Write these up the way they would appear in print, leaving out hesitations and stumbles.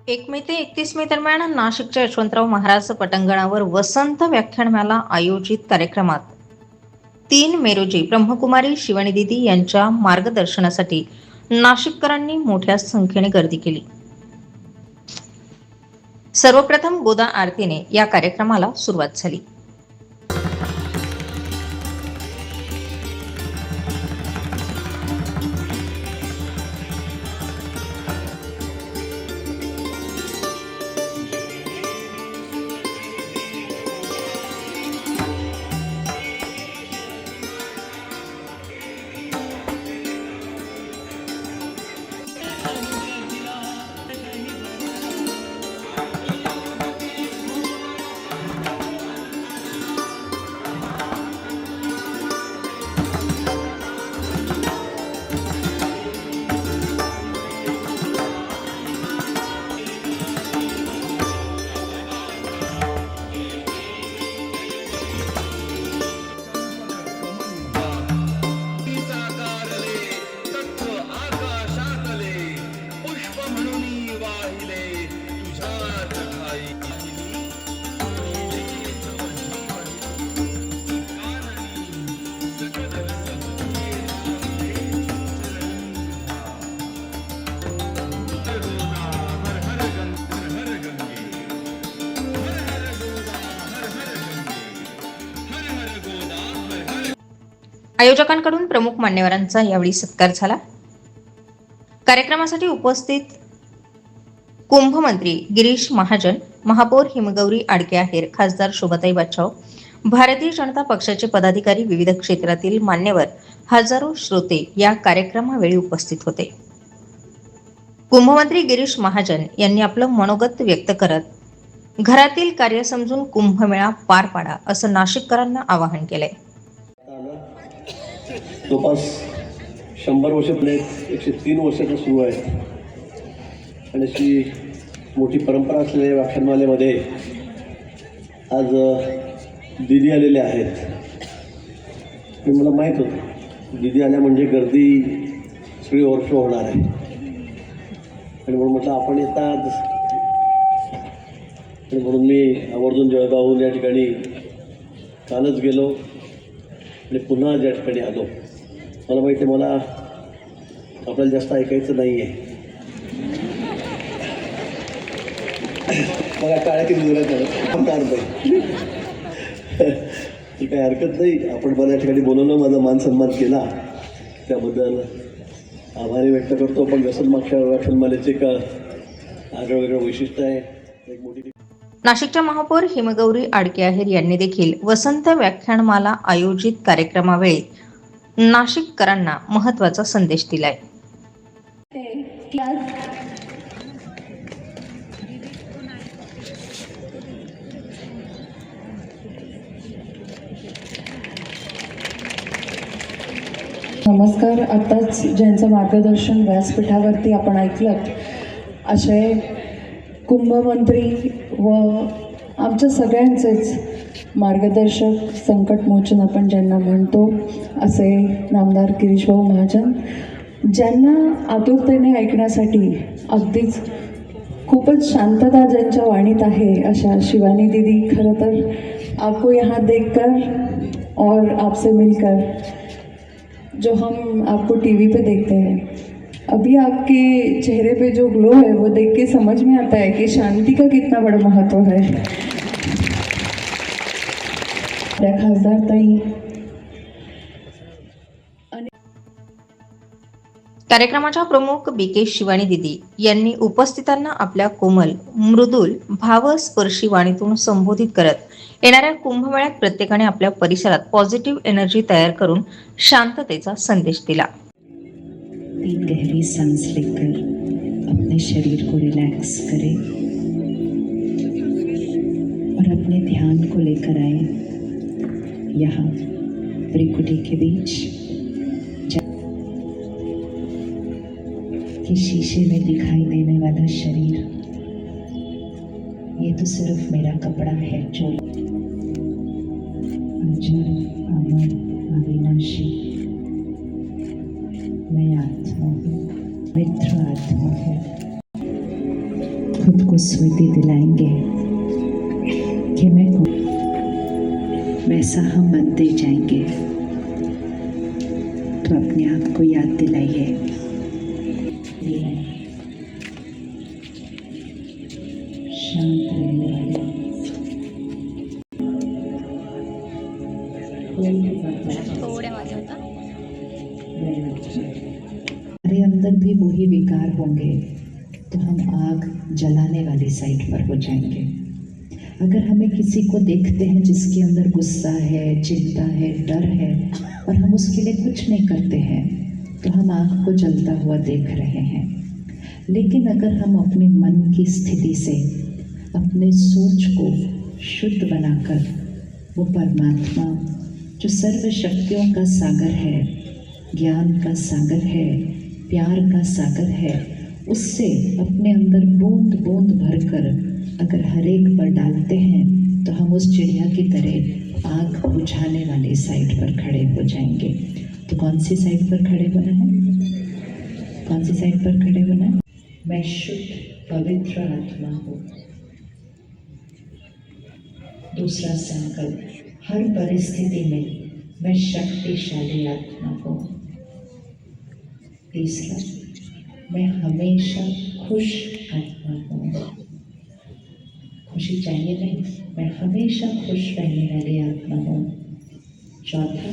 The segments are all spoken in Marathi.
1 मे ते 31 मे दरम्यान नाशिकच्या यशवंतराव महाराज पटांगणावर वसंत व्याख्यानमाला आयोजित कार्यक्रमात 3 मे रोजी ब्रह्मकुमारी शिवानी दिदी यांच्या मार्गदर्शनासाठी नाशिककरांनी मोठ्या संख्येने गर्दी केली. सर्वप्रथम गोदा आरतीने या कार्यक्रमाला सुरुवात झाली. आयोजकांकडून प्रमुख मान्यवरांचा यावेळी सत्कार झाला. कार्यक्रमासाठी उपस्थित कुंभमंत्री गिरीश महाजन, महापौर हिमगौरी आडके-आहेर, खासदार शोभाताई बाच्छाव, भारतीय जनता पक्षाचे पदाधिकारी, विविध क्षेत्रातील मान्यवर, हजारो श्रोते या कार्यक्रमावेळी उपस्थित होते. कुंभमंत्री गिरीश महाजन यांनी आपलं मनोगत व्यक्त करत घरातील कार्य समजून कुंभमेळा पार पाडा असं नाशिककरांना आवाहन केलंय. जवळपास 100 वर्ष पुढे 103 वर्षाचा सुरू आहे आणि अशी मोठी परंपरा असलेल्या व्याख्यानमालेमध्ये आज दिदी आलेले आहेत. हे मला माहीत होतं, दिदी आल्या म्हणजे गर्दी सगळी ओव्हरफ्लो होणार आहे आणि म्हणून म्हटलं आपण येतात आणि म्हणून मी आवर्जून जळगावहून या ठिकाणी कालच गेलो आणि पुन्हा या ठिकाणी आलो. मला माहिती आहे, मला आपल्याला जास्त ऐकायचं नाही आहे. मला काळ्या किती जुन्या करत नाही, काही हरकत नाही. आपण मला या ठिकाणी बोलवलं, माझा मान सन्मान केला त्याबद्दल आभारी व्यक्त करतो. पण जसं मागच्या व्याख्यानमालेचे एक आगळं वेगळं वैशिष्ट्य आहे. एक मोठी नाशिकच्या महापौर हिमगौरी आडके-आहेर यांनी देखील वसंत व्याख्यानमाला आयोजित कार्यक्रमावेळी नाशिककरांना महत्त्वाचा संदेश दिलाय. नमस्कार. आताच ज्यांचं मार्गदर्शन व्यासपीठावरती आपण ऐकलं असे कुंभमंत्री व आमच्या सगळ्यांचेच मार्गदर्शक, संकटमोचन आपण ज्यांना म्हणतो असे नामदार गिरीशभाऊ महाजन, ज्यांना आतुरतेने ऐकण्यासाठी अगदीच खूपच शांतता ज्यांच्या वाणीत आहे अशा शिवानी दीदी, खरं तर आपको यहाँ देखकर और आपसे मिलकर जो हम आपको टीवी पे देखते हैं, अभी आपके चेहरे पे जो ग्लो है वो देख के समझ में आता है कि शांति का कितना बड़ा महत्व है. खासदार ताई, कार्यक्रमाच्या प्रमुख बीके शिवानी दिदी यांनी उपस्थितांना आपल्या कोमल, मृदुल, भावस्पर्शी वाणीतून संबोधित करत येणाऱ्या कुंभमेळ्यात प्रत्येकाने आपल्या परिसरात पॉझिटिव्ह एनर्जी तयार करून शांततेचा संदेश दिला. 3 गहरी सांस लेकर अपने शरीर को रिलैक्स करें और अपने ध्यान को लेकर आए यहाँ त्रिकुटी के बीच, कि शीशे में दिखाई देने वाला शरीर ये तो सिर्फ मेरा कपड़ा है जो अजर अमर अविनाशी, मैं आत्मा हूँ, मित्र आत्मा है, खुद को स्मृति दिलाएंगे कि मैं कौन, वैसा हम बनते जाएंगे। तो अपने आप को याद दिलाइए, शांत रहने वाले, हमारे अंदर भी वही विकार होंगे तो हम आग जलाने वाली साइड पर हो जाएंगे। अगर हमें किसी को देखते हैं जिसके अंदर गुस्सा है, चिंता है, डर है और हम उसके लिए कुछ नहीं करते हैं तो हम आग को जलता हुआ देख रहे हैं। लेकिन अगर हम अपने मन की स्थिति से अपने सोच को शुद्ध बनाकर वो परमात्मा जो सर्व शक्तियों का सागर है, ज्ञान का सागर है, प्यार का सागर है, उससे अपने अंदर बूंद बूंद भरकर अगर हर एक पर डालते हैं तो हम उस चिड़िया की तरह आग बुझाने वाली साइड पर खड़े हो जाएंगे। तो कौन सी साइड पर खड़े होना है? कौन सी साइड पर खड़े होना है? मैं शुद्ध पवित्र आत्मा हूँ। दूसरा संकल्प, हर परिस्थिति में मैं शक्तिशाली आत्मा हूँ। तीसरा, मैं हमेशा खुश आत्मा हूँ। खुशी चाहिए नहीं, मैं हमेशा खुश रहने वाली आत्मा हूँ। चौथा,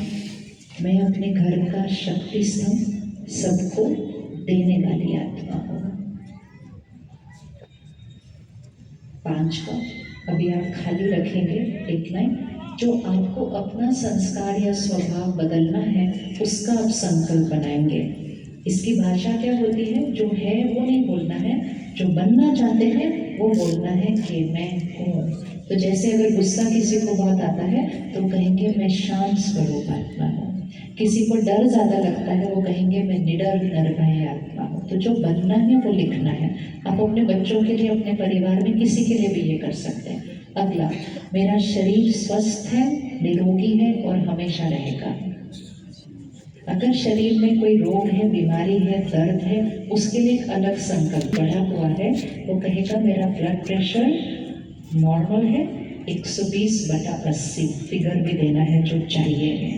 मैं अपने घर का शक्ति स्तंभ सबको देने वाली आत्मा हूँ। पांचवा, अभी आप खाली रखेंगे एक लाइन, जो आपको अपना संस्कार या स्वभाव बदलना है उसका आप संकल्प बनाएंगे। इसकी भाषा क्या होती है? जो है वो नहीं बोलना है, जो बनना चाहते हैं वो बोलना है कि मैं हूँ। तो जैसे अगर गुस्सा किसी को बहुत आता है तो कहेंगे मैं शांत स्वरूप आत्मा हूँ। किसी को डर ज़्यादा लगता है वो कहेंगे मैं निडर निर्भय आत्मा हूँ। तो जो बनना है वो लिखना है। आप अपने बच्चों के लिए, अपने परिवार में किसी के लिए भी ये कर सकते हैं। अगला, मेरा शरीर स्वस्थ है, निरोगी है और हमेशा रहेगा। अगर शरीर में कोई रोग है, बीमारी है, दर्द है, उसके लिए एक अलग संकल्प बढ़ा हुआ है। वो कहेगा मेरा ब्लड प्रेशर नॉर्मल है, 120/80, फिगर भी देना है जो चाहिए।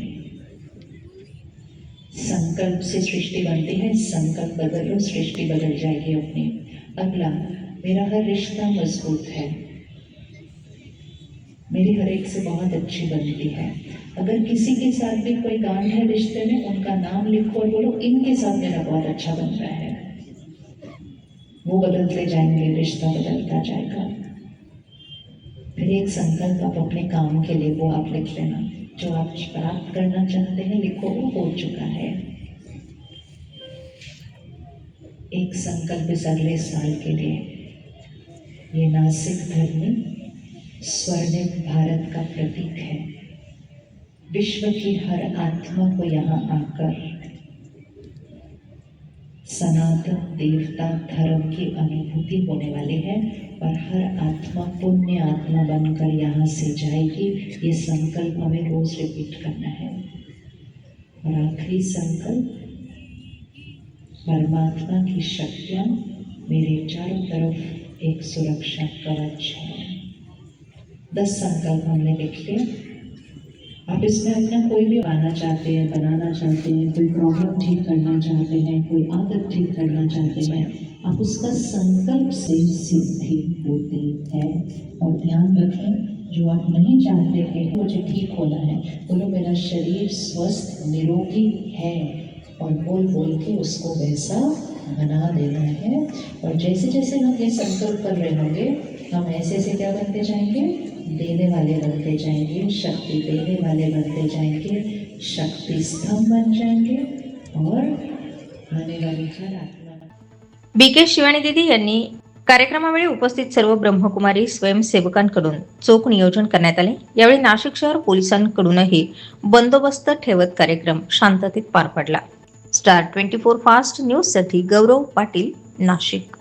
संकल्प से सृष्टि बनती है, संकल्प बदलो, सृष्टि बदल जाएगी अपनी। अगला, मेरा हर रिश्ता मजबूत है, मेरी हर एक से बहुत अच्छी बनती है। अगर किसी के साथ भी कोई गांठ है रिश्ते में, उनका नाम लिखो और बोलो इनके साथ मेरा बहुत अच्छा बन रहा है। वो बदलते जाएंगे, रिश्ता बदलता जाएगा। फिर एक संकल्प आप अपने काम के लिए, वो आप लिख लेना। जो आप प्राप्त करना चाहते हैं लिखो, वो हो चुका है। एक संकल्प इस अगले साल के लिए, ये नासिक धरनी स्वर्णिम भारत का प्रतीक है। विश्व की हर आत्मा को यहाँ आकर सनातन देवता धर्म की अनुभूति होने वाली है और हर आत्मा पुण्य आत्मा बनकर यहाँ से जाएगी। ये संकल्प हमें रोज रिपीट करना है। और आखिरी संकल्प, परमात्मा की शक्तियाँ मेरे चारों तरफ एक सुरक्षा कवच है। 10 संकल्प हमने लिख लिए। आप इसमें अपना कोई भी पाना चाहते हैं, बनाना चाहते हैं, कोई प्रॉब्लम ठीक करना चाहते हैं, कोई आदत ठीक करना चाहते हैं, आप उसका संकल्प से सिद्धि होती है। और ध्यान रखें, जो आप नहीं चाहते हैं मुझे ठीक होना है, बोलो मेरा शरीर स्वस्थ निरोगी है और बोल बोल के उसको वैसा बना देना है। और जैसे जैसे हम ये संकल्प कर रहे होंगे, हम ऐसे ऐसे क्या बनते जाएंगे? देने वाले बनते जाएंगे, शक्ति देने वाले बनते जाएंगे, शक्ति स्तंभ बन जाएंगे और आने वाली हर आत्मा। बीके शिवानी दीदी यांनी कार्यक्रमावेळी उपस्थित सर्व ब्रह्मकुमारी स्वयंसेवकांकडून चोख नियोजन करण्यात आले। यावेळी नाशिक शहर पोलिसांकडूनही बंदोबस्त ठेवत कार्यक्रम शांततेत पार पडला। स्टार 24 फास्ट न्यूज साठी गौरव पाटील, नाशिक।